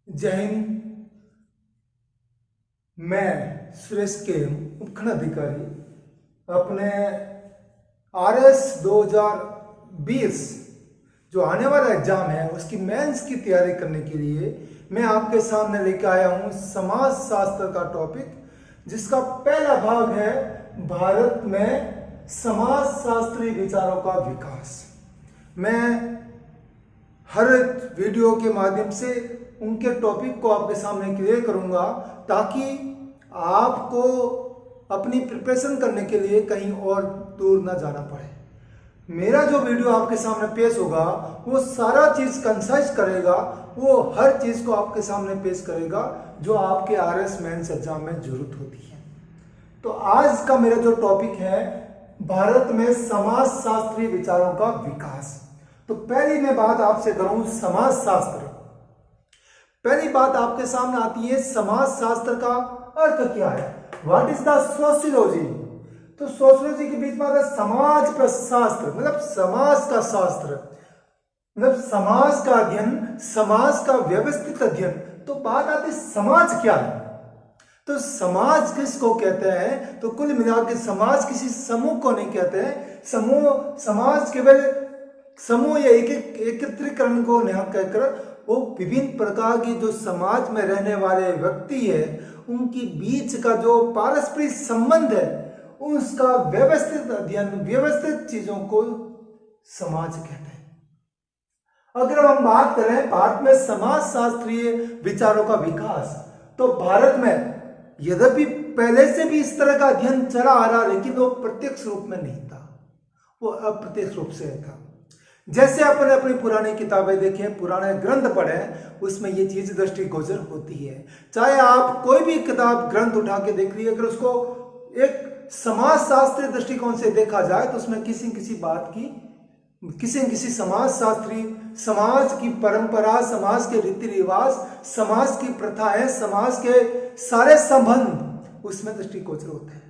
जय हिंद। मैं सुरेश के उपखंड अधिकारी अपने RS 2020 जो आने वाला एग्जाम है उसकी मेंस की तैयारी करने के लिए मैं आपके सामने लेकर आया हूं समाज शास्त्र का टॉपिक, जिसका पहला भाग है भारत में समाज शास्त्रीय विचारों का विकास। मैं हर वीडियो के माध्यम से उनके टॉपिक को आपके सामने क्लियर करूंगा ताकि आपको अपनी प्रिपरेशन करने के लिए कहीं और दूर ना जाना पड़े। मेरा जो वीडियो आपके सामने पेश होगा वो सारा चीज कंसाइज करेगा, वो हर चीज को आपके सामने पेश करेगा जो आपके RS मेंस एग्जाम में जरूरत होती है। तो आज का मेरा जो टॉपिक है भारत में समाज शास्त्रीय विचारों का विकास। तो पहली मैं बात आपसे करूं समाज शास्त्र। पहली बात आपके सामने आती है समाज शास्त्र का अर्थ क्या है, व्हाट इज द सोशियोलॉजी। तो सोशियोलॉजी के बीच में आता है समाज शास्त्र, मतलब समाज का शास्त्र, मतलब समाज का अध्ययन, समाज का व्यवस्थित अध्ययन। तो बात आती है समाज क्या है। तो समाज किसको कहते हैं, तो कुल मिलाकर समाज किसी समूह को नहीं कहते हैं। समूह, समाज केवल समूह या एकत्रीकरण को नहीं कहकर वो विभिन्न प्रकार की जो समाज में रहने वाले व्यक्ति है उनकी बीच का जो पारस्परिक संबंध है उसका व्यवस्थित अध्ययन, व्यवस्थित चीजों को समाज कहते हैं। अगर हम बात करें भारत में समाज शास्त्रीय विचारों का विकास, तो भारत में यद्यपि पहले से भी इस तरह का अध्ययन चला आ रहा, लेकिन वो प्रत्यक्ष रूप में नहीं था, वो अप्रत्यक्ष रूप से था। जैसे अपन अपनी पुरानी किताबें देखें, पुराने ग्रंथ पढ़ें, उसमें ये चीज दृष्टिगोचर होती है। चाहे आप कोई भी किताब ग्रंथ उठा के देख लीजिए, अगर उसको एक समाज शास्त्रीय दृष्टिकोण से देखा जाए तो उसमें किसी किसी बात की, किसी समाज शास्त्री, समाज की परंपरा, समाज के रीति रिवाज, समाज की प्रथाएं, समाज के सारे संबंध उसमें दृष्टिगोचर होते हैं।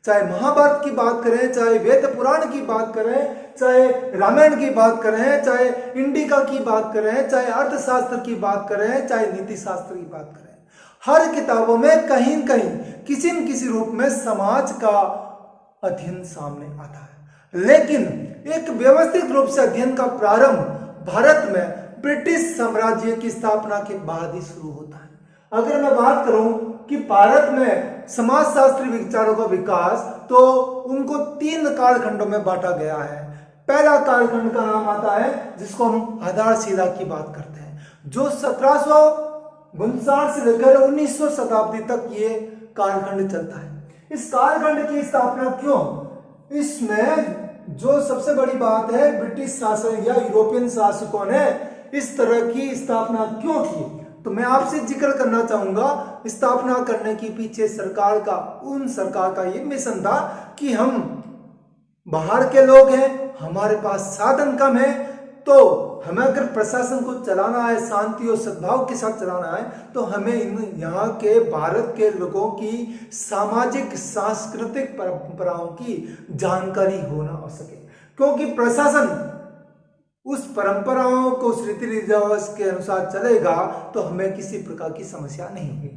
चाहे महाभारत की बात करें, चाहे वेद पुराण की बात करें, चाहे रामायण की बात करें, चाहे इंडिका की बात करें, चाहे अर्थशास्त्र की बात करें, चाहे नीति शास्त्र की बात करें, हर किताबों में कहीं न कहीं किसी न किसी रूप में समाज का अध्ययन सामने आता है। लेकिन एक व्यवस्थित रूप से अध्ययन का प्रारंभ भारत में ब्रिटिश साम्राज्य की स्थापना के बाद ही शुरू होता है। अगर मैं बात करूं कि भारत में समाज शास्त्रीय विचारों का विकास, तो उनको 3 कालखंडों में बांटा गया है। पहला कालखंड का नाम आता है जिसको हम आधारशिला की बात करते हैं, जो 1759 से लेकर 1900 शताब्दी तक ये कालखंड चलता है। इस कालखंड की स्थापना क्यों, इसमें जो सबसे बड़ी बात है, ब्रिटिश शासन या यूरोपियन शासकों ने इस तरह की स्थापना क्यों की, तो मैं आपसे जिक्र करना चाहूंगा। स्थापना करने के पीछे सरकार का ये मिशन था कि हम बाहर के लोग हैं, हमारे पास साधन कम है, तो हमें अगर प्रशासन को चलाना है, शांति और सद्भाव के साथ चलाना है, तो हमें यहाँ के भारत के लोगों की सामाजिक सांस्कृतिक परंपराओं की जानकारी होना आवश्यक है। क्योंकि प्रशासन उस परंपराओं को, उस रीति रिवाज के अनुसार चलेगा तो हमें किसी प्रकार की समस्या नहीं होगी।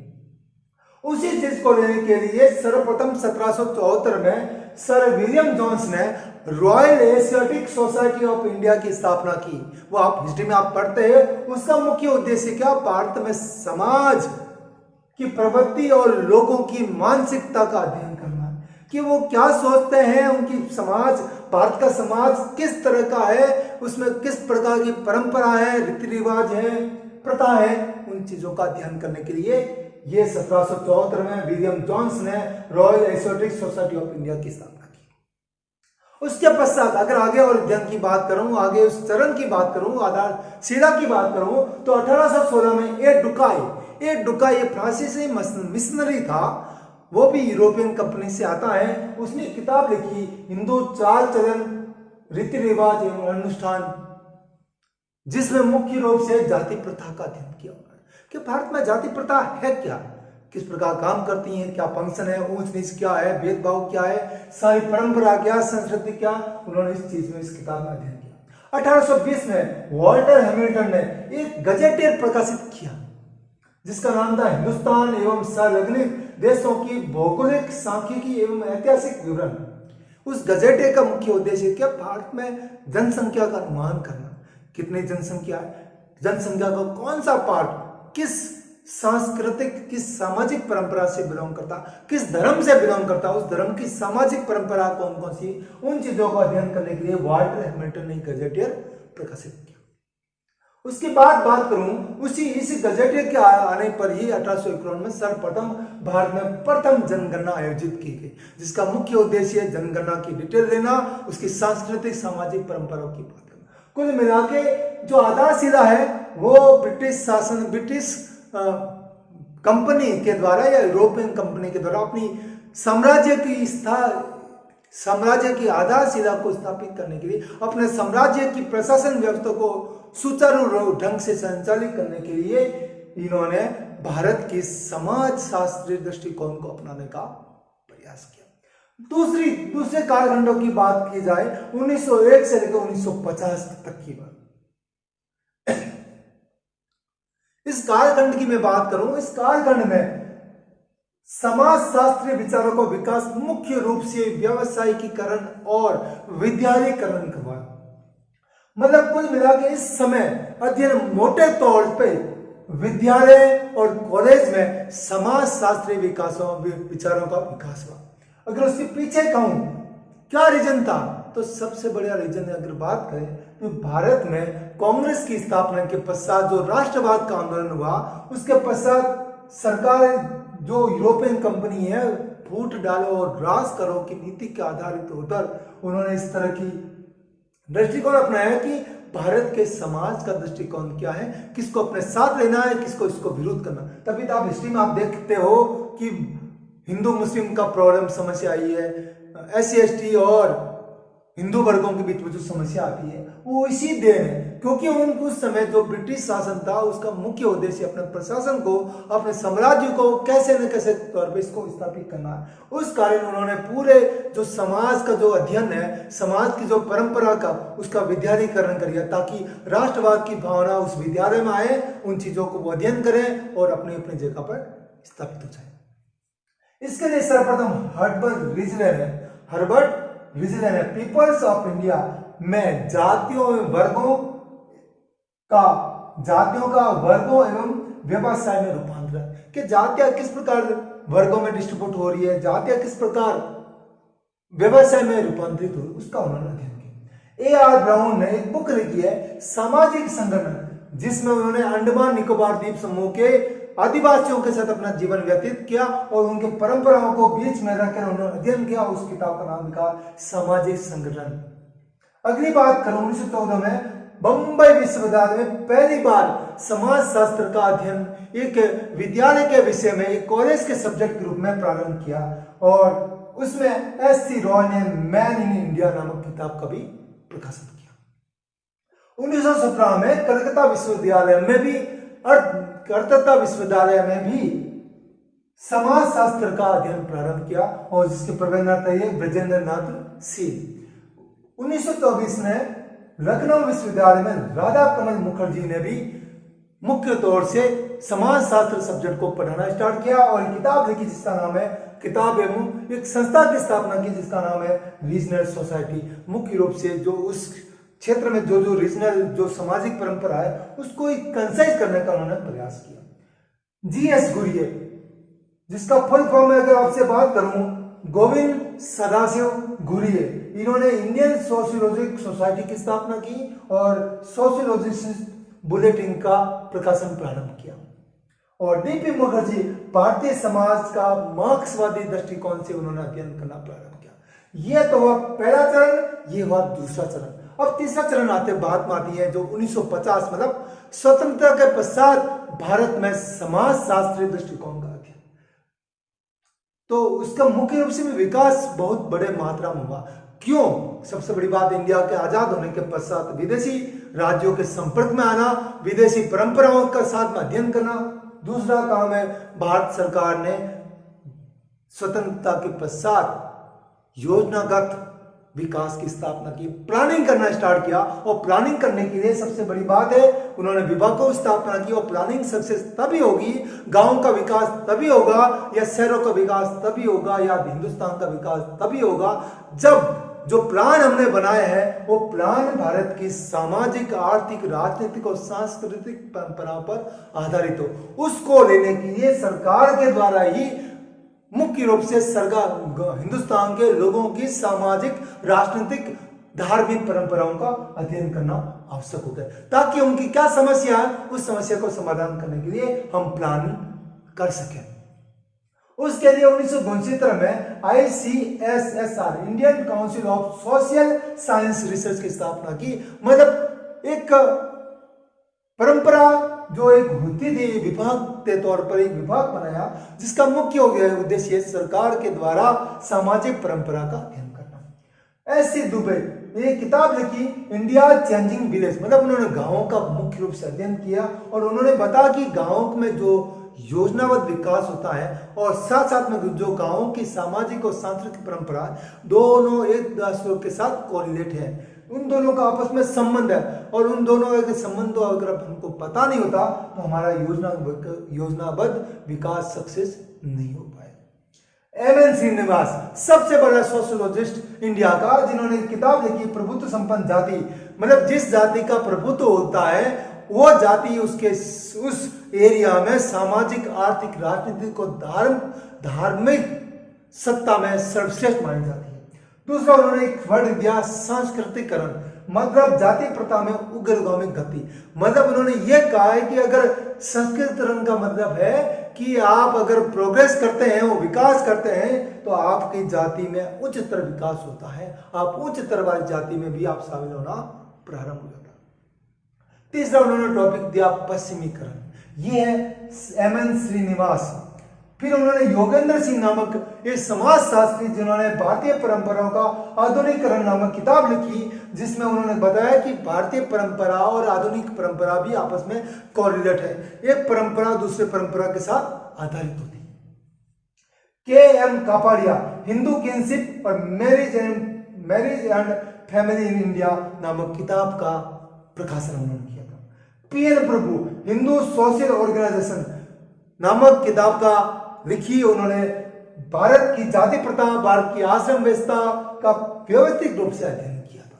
उसी चीज को लेने के लिए सर्वप्रथम 1774 में सर विलियम जोन्स ने royal Asiatic society of India की स्थापना की। वो आप हिस्ट्री में आप पढ़ते हैं। उसका मुख्य उद्देश्य क्या, भारत में समाज की प्रवृत्ति और लोगों की मानसिकता का अध्ययन करना, कि वो क्या सोचते हैं, उनकी समाज, भारत का समाज किस तरह का है, उसमें किस प्रकार की परंपरा है, रीति रिवाज है, प्रथा है, उन चीजों का अध्ययन करने के लिए ये 1774 में विलियम जोन्स ने royal Asiatic society of India की स्थापना की। उसके पश्चात अगर आगे और अध्ययन की बात करूं, आगे उस चरण की बात करूं, आधारशिला की बात करूं, तो 1816 में ए डुकाई ये फ्रांसीसी मिशनरी था, वो भी यूरोपियन कंपनी से आता है। उसने किताब लिखी हिंदू चाल चलन, रीति रिवाज एवं अनुष्ठान, जिसमें मुख्य रूप से जाति प्रथा का अध्ययन किया कि भारत में जाति प्रथा है क्या, किस प्रकार काम करती हैं, क्या फंक्शन है, ऊंच नीच क्या है, भेदभाव क्या है, सारी परंपरा क्या, संस्कृति क्या, उन्होंने इस चीज में, इस किताब में अध्ययन किया। 1820 में वॉल्टर हैमिल्टन ने एक गजेटियर प्रकाशित किया जिसका नाम था हिंदुस्तान एवं सार्वजनिक देशों की भौगोलिक, सांख्यिकी एवं ऐतिहासिक विवरण। उस गजेटे का मुख्य उद्देश्य क्या? भारत में जनसंख्या का अनुमान करना, कितनी जनसंख्या है, जनसंख्या का कौन सा पार्ट किस सांस्कृतिक, किस सामाजिक परंपरा से बिलोंग करता, किस धर्म से बिलोंग करता, उस धर्म की सामाजिक परंपरा कौन कौन सी, उन चीजों का अध्ययन करने के लिए वाल्टर हैमिल्टन ने गजेटियर प्रकाशित किया। उसके बाद बात करूं, इस गजेटियर के आने पर ही 1851 में सर्वप्रथम भारत में प्रथम जनगणना आयोजित की गई, जिसका मुख्य उद्देश्य जनगणना की डिटेल देना, उसकी सांस्कृतिक सामाजिक परंपराओं की बात करना। कुल मिला के जो आधारशिला है वो ब्रिटिश शासन, ब्रिटिश कंपनी के द्वारा या यूरोपियन कंपनी के द्वारा अपनी साम्राज्य की आधारशिला को स्थापित करने के लिए, अपने साम्राज्य की प्रशासन व्यवस्था को सुचारू ढंग से संचालित करने के लिए इन्होंने भारत की समाज शास्त्रीय दृष्टिकोण को अपनाने का प्रयास किया। दूसरे कालखंडों की बात की जाए 1901 से लेकर 1950 तक की बात, इस कालखंड की मैं बात करूं, इस कालखंड में समाज शास्त्रीय विचारों का विकास मुख्य रूप से व्यावसायिकीकरण और विद्यालयीकरण हुआ। मतलब कुल मिला के इस समय अध्ययन मोटे तौर पे विद्यालय और कॉलेज में समाज शास्त्रीय विचारों का विकास हुआ। अगर उसके पीछे कहूं क्या रीजन था, तो सबसे बड़ा रीजन अगर बात करें तो भारत में कांग्रेस की स्थापना के पश्चात जो राष्ट्रवाद का आंदोलन हुआ, उसके पश्चात सरकार जो यूरोपियन कंपनी है फूट डालो और ग्रास करो की नीति के आधारित होकर उन्होंने इस तरह की दृष्टिकोण अपनाया कि भारत के समाज का दृष्टिकोण क्या है, किसको अपने साथ लेना है, किसको इसको विरोध करना। तभी तो आप हिस्ट्री में आप देखते हो कि हिंदू मुस्लिम का प्रॉब्लम समस्या आई है, SC/ST और हिंदू वर्गों के बीच में जो समस्या आती है वो इसी देन है, क्योंकि उस समय जो ब्रिटिश शासन था उसका मुख्य उद्देश्य अपने प्रशासन को, अपने साम्राज्य को कैसे न कैसे तौर पे इसको स्थापित करना है। उस कारण उन्होंने पूरे जो समाज का जो अध्ययन है, समाज की जो परंपरा का, उसका विद्यालयीकरण किया ताकि राष्ट्रवाद की भावना उस विद्यालय में आए, उन चीजों को वो अध्ययन करें और अपनी अपनी जगह पर स्थापित हो जाए। इसके लिए सर्वप्रथम हर्बर्ट रिजलर ने पीपल्स ऑफ इंडिया में जातियों का वर्गों एवं व्यवसाय में रूपांतरण, कि जातियां किस प्रकार वर्गों में डिस्ट्रीब्यूट हो रही है, जातियां किस प्रकार व्यवसाय में रूपांतरित हो रही है, उसका उन्होंने अध्ययन किया। A.R. ब्राउन ने एक बुक लिखी है सामाजिक संगठन, जिसमें उन्होंने अंडमान निकोबार द्वीप समूह के आदिवासियों के साथ अपना जीवन व्यतीत किया और उनके परंपराओं को बीच में रखकर उन्होंने अध्ययन किया। उस किताब का नाम लिखा सामाजिक संगठन। अगली बात करूं, 1914 में बंबई विश्वविद्यालय में पहली बार समाज शास्त्र का अध्ययन एक विद्यालय के विषय में, एक कॉलेज के सब्जेक्ट के रूप में प्रारंभ किया और उसमें S.C. रॉय ने मैन इन इंडिया नामक किताब का भी प्रकाशन किया। 1917 में कलकत्ता विश्वविद्यालय में भी समाज शास्त्र का अध्ययन प्रारंभ किया और जिसके प्रबंधक थे ब्रजेंद्र नाथ सिंह। 1924 में लखनऊ विश्वविद्यालय में राधा कमल मुखर्जी ने भी मुख्य तौर से समाज शास्त्र सब्जेक्ट को पढ़ाना स्टार्ट किया और एक किताब लिखी जिसका नाम है किताब एवं एक संस्था की स्थापना की जिसका नाम है रीजनल सोसाइटी। मुख्य रूप से जो उस क्षेत्र में जो रीजनल जो सामाजिक परंपरा है उसको कंसाइज करने का उन्होंने प्रयास किया। G.S. गुरिये, जिसका फुल फॉर्म में अगर आपसे बात करूं, गोविंद सदाशिव गुरिये, इन्होंने इंडियन सोशियोलॉजिकल सोसाइटी की स्थापना की और सोशियोलॉजिस्ट बुलेटिन का प्रकाशन प्रारंभ किया। और D.P. मुखर्जी भारतीय समाज का मार्क्सवादी दृष्टिकोण से उन्होंने अध्ययन करना प्रारंभ किया। यह तो हुआ पहला चरण, यह हुआ दूसरा चरण। अब तीसरा चरण बात में आती है जो 1950 मतलब स्वतंत्रता के पश्चात भारत में समाज शास्त्रीय दृष्टिकोण का अध्ययन, तो उसका मुख्य रूप से विकास बहुत बड़े मात्रा में हुआ। क्यों? सबसे बड़ी बात, इंडिया के आजाद होने के पश्चात विदेशी राज्यों के संपर्क में आना, विदेशी परंपराओं का साथ में अध्ययन करना। दूसरा काम है भारत सरकार ने स्वतंत्रता के पश्चात योजनागत विकास की स्थापना की, प्लानिंग करना स्टार्ट किया। और प्लानिंग करने के लिए सबसे बड़ी बात है, उन्होंने विभागों की स्थापना की। और प्लानिंग सक्सेस तभी होगी, गांव का विकास तभी होगा, या शहरों का विकास तभी होगा, या हिंदुस्तान का विकास तभी होगा, जब जो प्लान हमने बनाए हैं वो प्लान भारत की सामाजिक, आर्थिक, राजनीतिक और सांस्कृतिक परंपरा पर आधारित हो। उसको लेने के लिए सरकार के द्वारा ही मुख्य रूप से सरकार हिंदुस्तान के लोगों की सामाजिक, राजनीतिक, धार्मिक परंपराओं का अध्ययन करना आवश्यक हो गया, ताकि उनकी क्या समस्या है उस समस्या को समाधान करने के लिए हम प्लान कर सकें। उसके लिए 1972 में ICSSR, Indian council of social science research की स्थापना की। मतलब एक परंपरा जो एक होती थी, विभाग के तौर पर एक विभाग बनाया, जिसका मुख्य उद्देश्य सरकार के द्वारा सामाजिक परंपरा का अध्ययन करना। ऐसी दुबे एक किताब लिखी, इंडिया चेंजिंग विलेज, मतलब उन्होंने गांवों का मुख्य रूप से अध्ययन किया और उन्होंने बताया कि गांवों में जो योजनाबद्ध विकास होता है और साथ साथ में जो गांवों की सामाजिक और सांस्कृतिक परंपरा, दोनों एक दूसरे के साथ कोरिलेट है, उन दोनों का आपस में संबंध है। और उन दोनों के संबंध अगर हमको पता नहीं होता तो हमारा योजनाबद्ध विकास सक्सेस नहीं हो पाए। MN श्रीनिवास, सबसे बड़ा सोशियोलॉजिस्ट इंडिया का, जिन्होंने किताब लिखी प्रभुत्व संपन्न जाति, मतलब जिस जाति का प्रभुत्व होता है वो जाति उसके उस एरिया में सामाजिक, आर्थिक, राजनीतिक और धार्मिक सत्ता में सर्वश्रेष्ठ मानी जाती है। दूसरा उन्होंने एक वर्ड दिया, सांस्कृतिकरण, मतलब जाति प्रथा में उग्रगामी गति। मतलब उन्होंने ये कहा है कि अगर सांस्कृतिकरण का मतलब है कि आप अगर प्रोग्रेस करते हैं, वो विकास करते हैं, तो आपकी जाति में उच्चतर विकास होता है, आप उच्चतर वाली जाति में भी आप शामिल होना प्रारंभ हो जाता है। तीसरा उन्होंने टॉपिक दिया पश्चिमीकरण, ये है MN श्रीनिवास। फिर उन्होंने योगेंद्र सिंह नामक एक समाजशास्त्री, जिन्होंने भारतीय परंपराओं का आधुनिकीकरण नामक किताब लिखी, जिसमें उन्होंने बताया कि भारतीय परंपरा और आधुनिक परंपरा भी आपस में कोरिलेट है, एक परंपरा दूसरे परंपरा के साथ आधारित होती है। KM कापाडिया, हिंदू किनशिप और marriage and family in India नामक किताब का प्रकाशन उन्होंने किया था। PN प्रभु, हिंदू सोशल ऑर्गेनाइजेशन नामक किताब का लिखी उन्होंने भारत की जाति प्रथा, भारत की आश्रम व्यवस्था का व्यवस्थित रूप से अध्ययन किया था।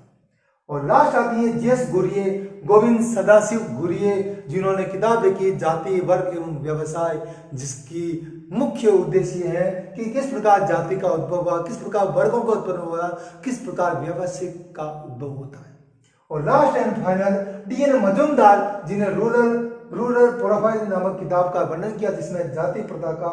और लास्ट आती है GS गुरिये, गोविंद सदाशिव गुरिये, जिन्होंने किताब लिखी जाति, वर्ग एवं व्यवसाय, जिसकी मुख्य उद्देश्य है कि किस प्रकार जाति का उद्भव हुआ, किस प्रकार वर्गों का उत्पन्न हुआ, किस प्रकार व्यवसाय का उद्भव होता है। और last and final DN Majumdar, जिन्हें रूरल प्रोफाइल नामक किताब का वर्णन किया, जिसमें जाति प्रथा का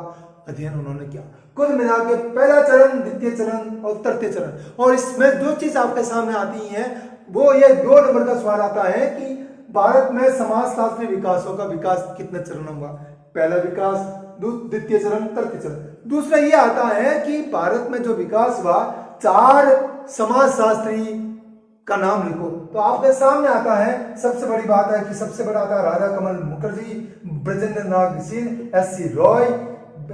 अध्ययन उन्होंने किया। कुल मिला के पहला चरण, द्वितीय चरण और तृतीय चरण। और इसमें जो चीज आपके सामने आती है वो ये 2 नंबर का सवाल आता है कि भारत में समाजशास्त्री विकासों का विकास कितने चरण हुआ, पहला विकास, द्वितीय चरण, तृतीय चरण। दूसरा ये आता है कि भारत में जो विकास हुआ, 4 समाजशास्त्री का नाम लिखो। तो आपके सामने आता है, सबसे बड़ी बात है कि सबसे बड़ा आता है राधा कमल मुखर्जी, ब्रजेंद्र नाग Singh, SC Roy,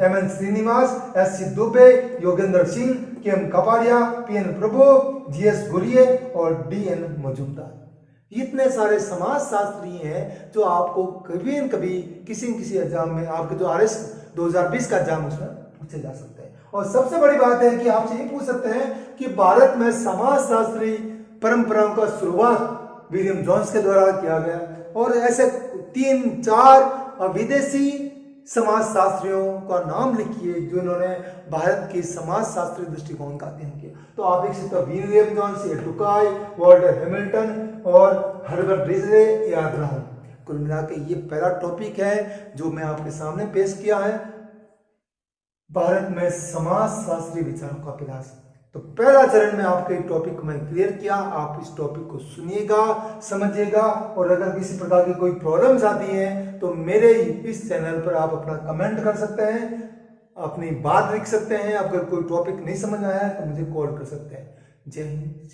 MN Srinivas, SC Dubey, Yogendra Singh, KM Kapadia, PN प्रभु, GS गुरिये और DN मजूमदार। इतने सारे समाजशास्त्री हैं जो आपको कभी न कभी किसी न किसी एग्जाम में, आपके जो RS 2020 का एग्जाम उसमें पूछे जा सकते हैं। और सबसे बड़ी बात है कि आपसे ये पूछ सकते हैं कि भारत में समाजशास्त्री परंपराओं का शुरुआत विलियम जोन्स के द्वारा किया गया, और ऐसे 3-4 विदेशी समाजशास्त्रियों का नाम लिखिए जिन्होंने भारत की समाजशास्त्री दृष्टिकोण का अध्ययन किया। तो आप देख सकते हो विलियम जोन्स, टुकाई, वॉल्टर हैमिल्टन और हर्बर्ट रिजले, या ब्राउन। कुल मिला के ये पहला टॉपिक है जो मैं आपके सामने पेश किया है, भारत में समाजशास्त्री विचारों का विकास। तो पहला चरण में आपके टॉपिक को मैं क्लियर किया, आप इस टॉपिक को सुनिएगा, समझिएगा, और अगर किसी प्रकार की कोई प्रॉब्लम्स आती हैं तो मेरे इस चैनल पर आप अपना कमेंट कर सकते हैं, अपनी बात लिख सकते हैं। अगर कोई टॉपिक नहीं समझ आया है तो मुझे कॉल कर सकते हैं। जय हिंद।